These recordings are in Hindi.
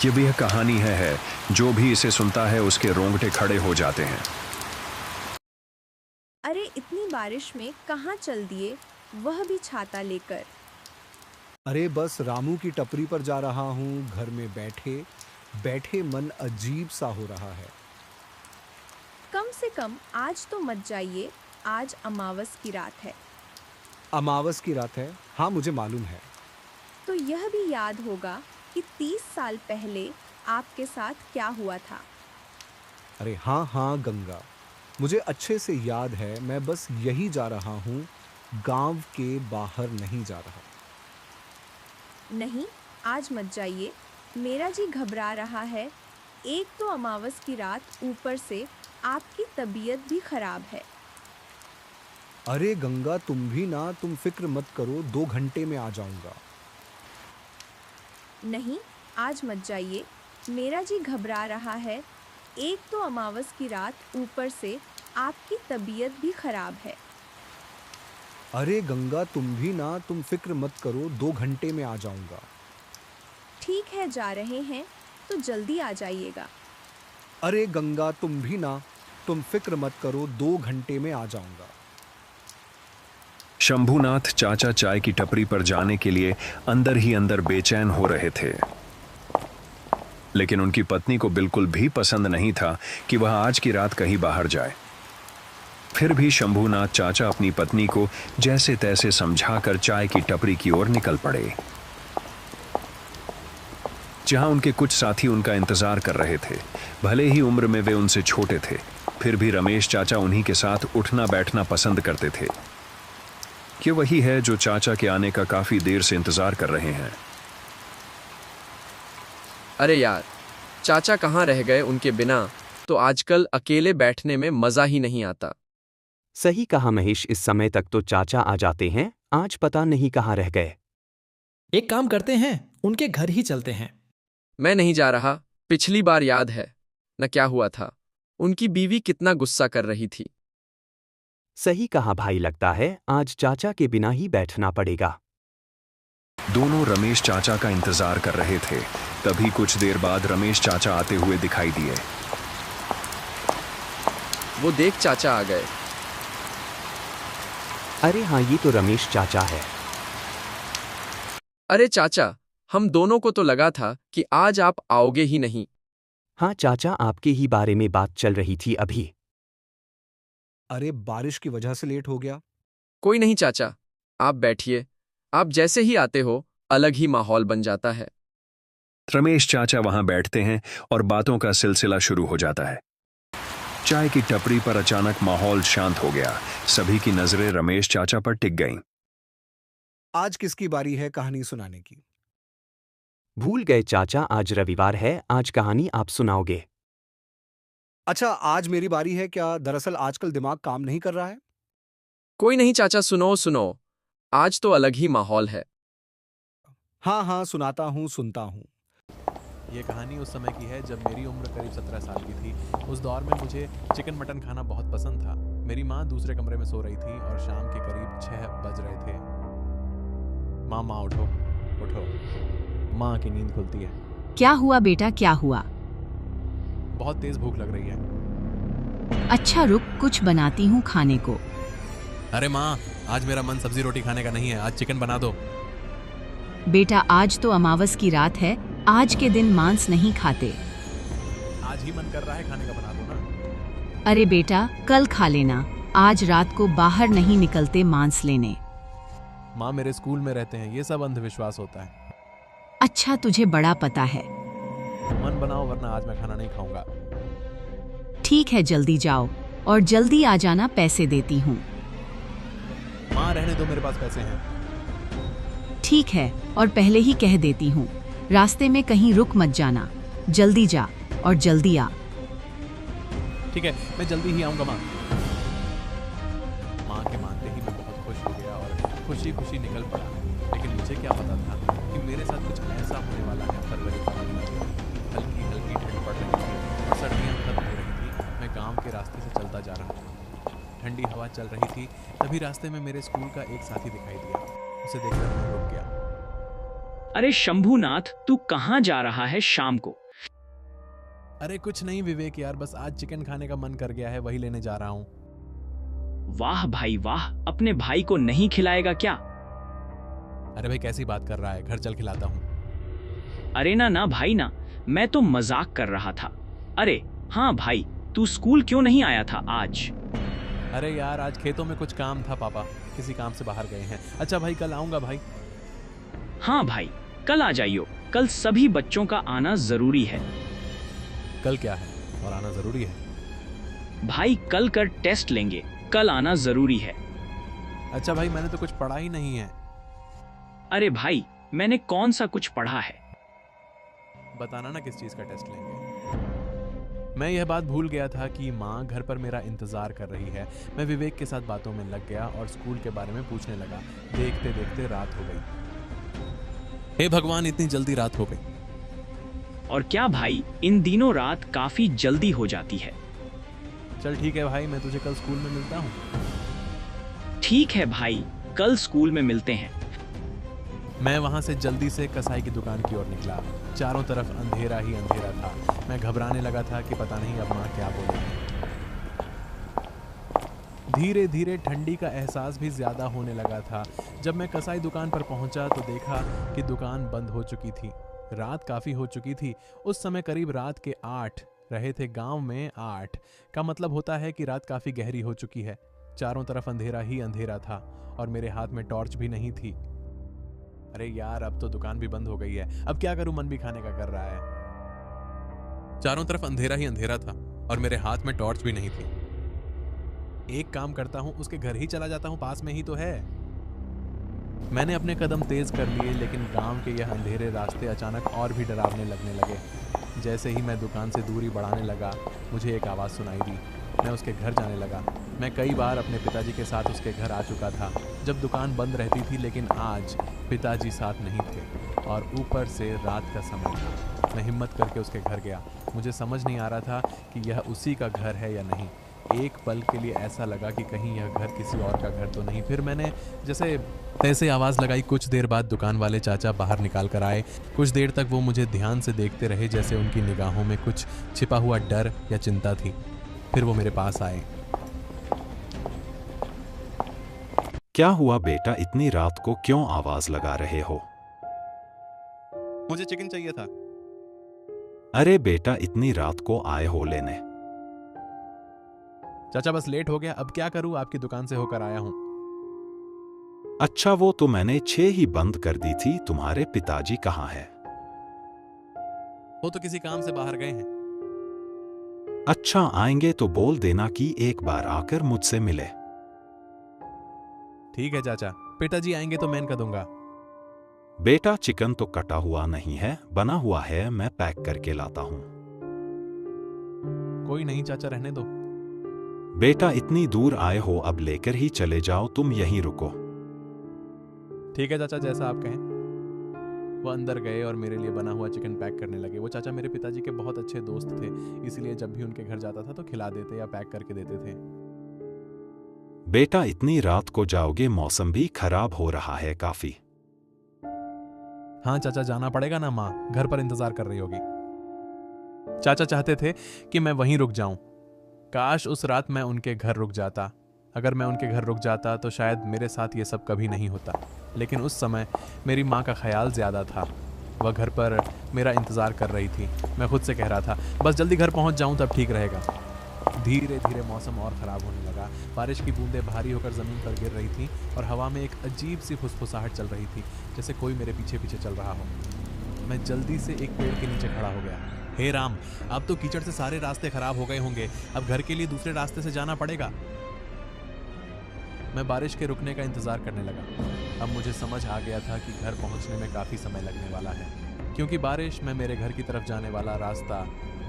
ये भी एक कहानी है, जो भी इसे सुनता है उसके रोंगटे खड़े हो जाते हैं। अरे इतनी बारिश में कहाँ चल दिए, वह भी छाता लेकर। अरे बस रामू की टपरी पर जा रहा हूँ। घर में बैठे बैठे मन अजीब सा हो रहा है। कम से कम आज तो मत जाइए, आज अमावस की रात है। अमावस की रात है? हाँ, मुझे मालूम है। तो यह भी याद होगा कि 30 साल पहले आपके साथ क्या हुआ था। अरे हाँ हाँ गंगा, मुझे अच्छे से याद है। मैं बस यही जा रहा हूँ, गांव के बाहर नहीं जा रहा। नहीं, आज मत जाइए, मेरा जी घबरा रहा है। एक तो अमावस की रात, ऊपर से आपकी तबीयत भी खराब है। अरे गंगा, तुम फिक्र मत करो, 2 घंटे में आ जाऊंगा। नहीं, आज मत जाइए, मेरा जी घबरा रहा है। एक तो अमावस की रात, ऊपर से आपकी तबीयत भी खराब है। अरे गंगा, तुम फिक्र मत करो, 2 घंटे में आ जाऊंगा। ठीक है, जा रहे हैं तो जल्दी आ जाइएगा। अरे गंगा, तुम फिक्र मत करो, 2 घंटे में आ जाऊंगा। शंभूनाथ चाचा चाय की टपरी पर जाने के लिए अंदर ही अंदर बेचैन हो रहे थे, लेकिन उनकी पत्नी को बिल्कुल भी पसंद नहीं था कि वह आज की रात कहीं बाहर जाए। फिर भी शंभूनाथ चाचा अपनी पत्नी को जैसे तैसे समझाकर चाय की टपरी की ओर निकल पड़े, जहां उनके कुछ साथी उनका इंतजार कर रहे थे। भले ही उम्र में वे उनसे छोटे थे, फिर भी रमेश चाचा उन्हीं के साथ उठना बैठना पसंद करते थे। ये वही है जो चाचा के आने का काफी देर से इंतजार कर रहे हैं। अरे यार, चाचा कहाँ रह गए? उनके बिना तो आजकल अकेले बैठने में मजा ही नहीं आता। सही कहा महेश, इस समय तक तो चाचा आ जाते हैं, आज पता नहीं कहाँ रह गए। एक काम करते हैं, उनके घर ही चलते हैं। मैं नहीं जा रहा। पिछली बार याद है न क्या हुआ था? उनकी बीवी कितना गुस्सा कर रही थी। सही कहा भाई, लगता है आज चाचा के बिना ही बैठना पड़ेगा। दोनों रमेश चाचा का इंतजार कर रहे थे। तभी कुछ देर बाद रमेश चाचा आते हुए दिखाई दिए। वो देख, चाचा आ गए। अरे हाँ, ये तो रमेश चाचा है। अरे चाचा, हम दोनों को तो लगा था कि आज आप आओगे ही नहीं। हाँ चाचा, आपके ही बारे में बात चल रही थी अभी। अरे बारिश की वजह से लेट हो गया। कोई नहीं चाचा, आप बैठिए। आप जैसे ही आते हो, अलग ही माहौल बन जाता है। रमेश चाचा वहां बैठते हैं और बातों का सिलसिला शुरू हो जाता है। चाय की टपरी पर अचानक माहौल शांत हो गया। सभी की नजरें रमेश चाचा पर टिक गईं। आज किसकी बारी है कहानी सुनाने की? भूल गए चाचा, आज रविवार है, आज कहानी आप सुनाओगे। अच्छा, आज मेरी बारी है क्या? दरअसल आजकल दिमाग काम नहीं कर रहा है। कोई नहीं चाचा, सुनो सुनो, आज तो अलग ही माहौल है। हाँ हाँ, सुनाता हूँ, सुनता हूँ। ये कहानी उस समय की है जब मेरी उम्र करीब 17 साल की थी। उस दौर में मुझे चिकन मटन खाना बहुत पसंद था। मेरी माँ दूसरे कमरे में सो रही थी और शाम के करीब 6 बज रहे थे। माँ उठो उठो। माँ की नींद खुलती है। क्या हुआ बेटा, क्या हुआ? बहुत तेज भूख लग रही है। अच्छा रुक, कुछ बनाती हूँ खाने को। अरे माँ, आज मेरा मन सब्जी रोटी खाने का नहीं है, आज चिकन बना दो। बेटा, आज तो अमावस की रात है, आज के दिन मांस नहीं खाते। आज ही मन कर रहा है खाने का, बना दो ना। अरे बेटा, कल खा लेना, आज रात को बाहर नहीं निकलते मांस लेने। माँ मेरे स्कूल में रहते हैं, ये सब अंधविश्वास होता है। अच्छा, तुझे बड़ा पता है। मन बनाओ वरना आज मैं खाना नहीं खाऊंगा। ठीक है, जल्दी जाओ और जल्दी आ जाना, पैसे देती हूँ। माँ रहने दो, मेरे पास पैसे हैं। ठीक है, और पहले ही कह देती हूँ, रास्ते में कहीं रुक मत जाना, जल्दी जा और जल्दी आ। ठीक है, मैं जल्दी ही आऊंगा माँ। माँ के मानते ही मैं बहुत खुश हो गया और खुशी खुशी निकल पड़ा। लेकिन मुझे क्या पता था कि मेरे साथ कुछ ऐसा होने वाला है। फरवरी का महीना, हल्की हल्की ठंड पड़ रही थी और सर्दियाँ खत्म हो रही थी। मैं गांव के रास्ते से चलता जा रहा था। ठंडी हवा चल रही थी। तभी रास्ते में मेरे स्कूल का एक साथी दिखाई दिया। उसे देखकर मैं रुक गया। अरे शंभूनाथ, तू कहाँ जा रहा है शाम को? अरे कुछ नहीं विवेक यार, बस आज चिकन खाने का मन कर गया है, वही लेने जा रहा हूँ। वाह भाई वाह, अपने भाई को नहीं खिलाएगा क्या? अरे भाई कैसी बात कर रहा है, घर चल खिलाता हूँ। अरे ना भाई ना, मैं तो मजाक कर रहा था। अरे हाँ भाई, तू स्कूल क्यों नहीं आया था आज? अरे यार आज खेतों में कुछ काम था, पापा किसी काम से बाहर गए हैं। अच्छा भाई कल आऊंगा भाई। हाँ भाई, कल आ जाइयो, कल सभी बच्चों का आना जरूरी है। कल क्या है और आना जरूरी है? भाई कल कर टेस्ट लेंगे, कल आना जरूरी है। अच्छा भाई, मैंने तो कुछ पढ़ा ही नहीं है। अरे भाई, मैंने कौन सा कुछ पढ़ा है? बताना ना किस चीज का टेस्ट लेंगे। मैं यह बात भूल गया था कि माँ घर पर मेरा इंतजार कर रही है। मैं विवेक के साथ बातों में लग गया और स्कूल के बारे में पूछने लगा। देखते देखते रात हो गई। हे भगवान, इतनी जल्दी रात हो गई। और क्या भाई, इन दिनों रात काफी जल्दी हो जाती है। चल ठीक है भाई, मैं तुझे कल स्कूल में मिलता हूँ। ठीक है भाई, कल स्कूल में मिलते हैं। मैं वहां से जल्दी से कसाई की दुकान की ओर निकला। चारों तरफ अंधेरा ही अंधेरा था। मैं घबराने लगा था कि पता नहीं अब माँ क्या बोलेगी। धीरे धीरे ठंडी का एहसास भी ज्यादा होने लगा था। जब मैं कसाई दुकान पर पहुंचा तो देखा कि दुकान बंद हो चुकी थी। रात काफी हो चुकी थी। उस समय करीब रात के 8 रहे थे। गांव में 8 का मतलब होता है कि रात काफी गहरी हो चुकी है। चारों तरफ अंधेरा ही अंधेरा था और मेरे हाथ में टॉर्च भी नहीं थी। अरे यार, अब तो दुकान भी बंद हो गई है, अब क्या करूं, मन भी खाने का कर रहा है। चारों तरफ अंधेरा ही अंधेरा था और मेरे हाथ में टॉर्च भी नहीं थी। एक काम करता हूं, उसके घर ही चला जाता हूं, पास में ही तो है। मैंने अपने कदम तेज कर लिए, लेकिन गांव के यह अंधेरे रास्ते अचानक और भी डरावने लगने लगे। जैसे ही मैं दुकान से दूरी बढ़ाने लगा, मुझे एक आवाज़ सुनाई दी। मैं उसके घर जाने लगा। मैं कई बार अपने पिताजी के साथ उसके घर आ चुका था जब दुकान बंद रहती थी, लेकिन आज पिताजी साथ नहीं थे और ऊपर से रात का समय था। मैं हिम्मत करके उसके घर गया। मुझे समझ नहीं आ रहा था कि यह उसी का घर है या नहीं। एक पल के लिए ऐसा लगा कि कहीं यह घर किसी और का घर तो नहीं। फिर मैंने जैसे तैसे आवाज़ लगाई। कुछ देर बाद दुकान वाले चाचा बाहर निकाल कर आए। कुछ देर तक वो मुझे ध्यान से देखते रहे, जैसे उनकी निगाहों में कुछ छिपा हुआ डर या चिंता थी। फिर वो मेरे पास आए। क्या हुआ बेटा, इतनी रात को क्यों आवाज लगा रहे हो? मुझे चिकन चाहिए था। अरे बेटा, इतनी रात को आए हो लेने? चाचा बस लेट हो गया, अब क्या करूं, आपकी दुकान से होकर आया हूं। अच्छा, वो तो मैंने 6 ही बंद कर दी थी। तुम्हारे पिताजी कहाँ हैं? वो तो किसी काम से बाहर गए हैं। अच्छा, आएंगे तो बोल देना कि एक बार आकर मुझसे मिले। ठीक है चाचा, पिताजी आएंगे तो मैं इनका दूंगा। बेटा, चिकन तो कटा हुआ नहीं है, बना हुआ है, मैं पैक करके लाता हूं। कोई नहीं चाचा, रहने दो। बेटा, इतनी दूर आए हो, अब लेकर ही चले जाओ, तुम यहीं रुको। ठीक है चाचा, जैसा आप कहें। वो अंदर गए और मेरे लिए बना हुआ चिकन पैक करने लगे। वो चाचा मेरे पिताजी के बहुत अच्छे दोस्त थे, इसलिए जब भी उनके घर जाता था तो खिला देते या पैक करके देते थे। बेटा, इतनी रात को जाओगे? मौसम भी खराब हो रहा है काफी। हाँ चाचा, जाना पड़ेगा ना, माँ घर पर इंतजार कर रही होगी। चाचा चाहते थे कि मैं वहीं रुक जाऊं। काश उस रात मैं उनके घर रुक जाता। अगर मैं उनके घर रुक जाता तो शायद मेरे साथ ये सब कभी नहीं होता। लेकिन उस समय मेरी माँ का ख्याल ज़्यादा था। वह घर पर मेरा इंतज़ार कर रही थी। मैं खुद से कह रहा था बस जल्दी घर पहुँच जाऊँ तब ठीक रहेगा। धीरे धीरे मौसम और ख़राब होने लगा। बारिश की बूंदें भारी होकर ज़मीन पर गिर रही थी और हवा में एक अजीब सी फुसफुसाहट चल रही थी, जैसे कोई मेरे पीछे पीछे चल रहा हो। मैं जल्दी से एक पेड़ के नीचे खड़ा हो गया। हे राम, अब तो कीचड़ से सारे रास्ते खराब हो गए होंगे। अब घर के लिए दूसरे रास्ते से जाना पड़ेगा। मैं बारिश के रुकने का इंतजार करने लगा। अब मुझे समझ आ गया था कि घर पहुंचने में काफ़ी समय लगने वाला है, क्योंकि बारिश में मेरे घर की तरफ जाने वाला रास्ता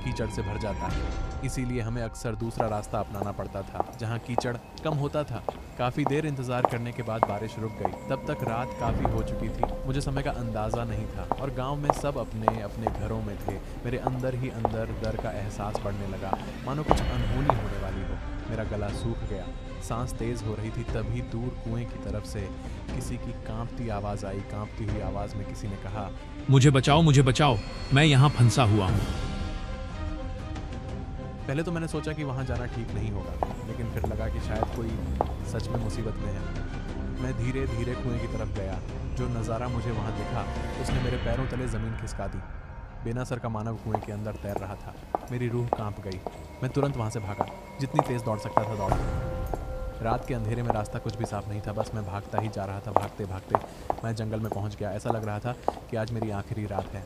कीचड़ से भर जाता है। इसीलिए हमें अक्सर दूसरा रास्ता अपनाना पड़ता था, जहां कीचड़ कम होता था। काफ़ी देर इंतज़ार करने के बाद बारिश रुक गई। तब तक रात काफ़ी हो चुकी थी। मुझे समय का अंदाज़ा नहीं था और गांव में सब अपने अपने घरों में थे। मेरे अंदर ही अंदर डर का एहसास बढ़ने लगा, मानो कुछ अनहोनी होने वाली हो। मेरा गला सूख गया, सांस तेज़ हो रही थी। तभी दूर कुएं की तरफ से किसी की कांपती आवाज़ आई। कांपती हुई आवाज़ में किसी ने कहा, मुझे बचाओ, मैं यहाँ फंसा हुआ हूँ। पहले तो मैंने सोचा कि वहाँ जाना ठीक नहीं होगा, लेकिन फिर लगा कि शायद कोई सच में मुसीबत में है। मैं धीरे धीरे कुएं की तरफ गया। जो नज़ारा मुझे वहाँ दिखा उसने मेरे पैरों तले ज़मीन खिसका दी। बिना सर का मानव कुएं के अंदर तैर रहा था। मेरी रूह कांप गई। मैं तुरंत वहाँ से भागा। जितनी तेज़ दौड़ सकता था दौड़ गया। रात के अंधेरे में रास्ता कुछ भी साफ नहीं था, बस मैं भागता ही जा रहा था। भागते भागते मैं जंगल में पहुँच गया। ऐसा लग रहा था कि आज मेरी आखिरी रात है।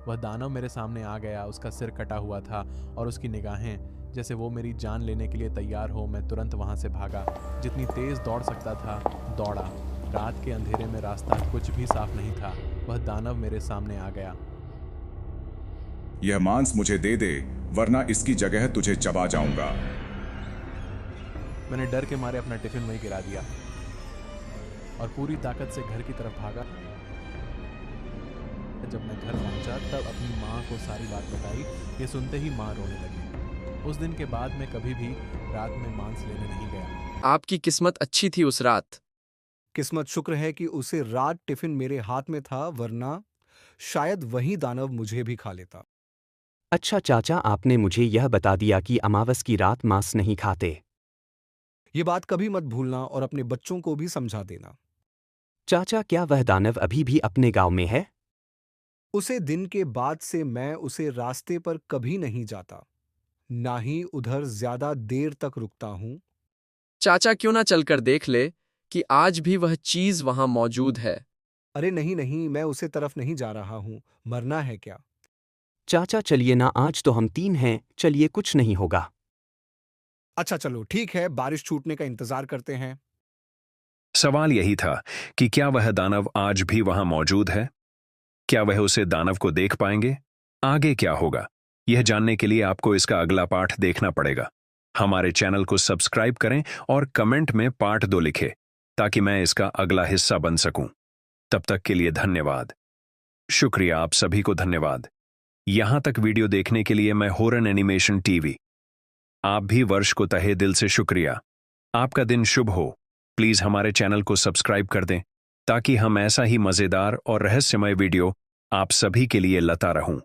वह दानव मेरे सामने आ गया। उसका सिर कटा हुआ था और उसकी निगाहें जैसे वो मेरी जान लेने के लिए तैयार हो। मैं तुरंत वहाँ से भागा। जितनी तेज़ दौड़ सकता था दौड़ा। रात के अंधेरे में रास्ता कुछ भी साफ नहीं था। वह दानव मेरे सामने आ गया। यह मांस मुझे दे दे, वरना इसकी जगह तुझे चबा जाऊंगा। मैंने डर के मारे अपना टिफिन वहीं गिरा दिया और पूरी ताकत से घर की तरफ भागा। जब मैं घर पहुंचा तब अपनी माँ को सारी बात बताई। ये सुनते ही माँ रोने लगी। उस दिन के बाद मैं कभी भी रात में मांस लेने नहीं गया। आपकी किस्मत अच्छी थी उस रात। किस्मत शुक्र है कि उसे रात टिफिन मेरे हाथ में था, वरना शायद वही दानव मुझे भी खा लेता। अच्छा चाचा, आपने मुझे यह बता दिया कि अमावस की रात मांस नहीं खाते। ये बात कभी मत भूलना और अपने बच्चों को भी समझा देना। चाचा, क्या वह दानव अभी भी अपने गांव में है? उसे दिन के बाद से मैं उसे रास्ते पर कभी नहीं जाता, ना ही उधर ज्यादा देर तक रुकता हूं। चाचा, क्यों ना चलकर देख ले कि आज भी वह चीज वहां मौजूद है। अरे नहीं नहीं, मैं उसे तरफ नहीं जा रहा हूं। मरना है क्या? चाचा चलिए ना, आज तो हम 3 हैं। चलिए, कुछ नहीं होगा। अच्छा चलो ठीक है, बारिश छूटने का इंतजार करते हैं। सवाल यही था कि क्या वह दानव आज भी वहां मौजूद है? क्या वह उसे दानव को देख पाएंगे? आगे क्या होगा, यह जानने के लिए आपको इसका अगला पार्ट देखना पड़ेगा। हमारे चैनल को सब्सक्राइब करें और कमेंट में पार्ट 2 लिखें ताकि मैं इसका अगला हिस्सा बन सकूं। तब तक के लिए धन्यवाद। शुक्रिया, आप सभी को धन्यवाद। यहां तक वीडियो देखने के लिए मैं हॉरर एनिमेशन टीवी। आप भी वर्ष को तहे दिल से शुक्रिया। आपका दिन शुभ हो। प्लीज हमारे चैनल को सब्सक्राइब कर दें ताकि हम ऐसा ही मजेदार और रहस्यमय वीडियो आप सभी के लिए लाता रहूं।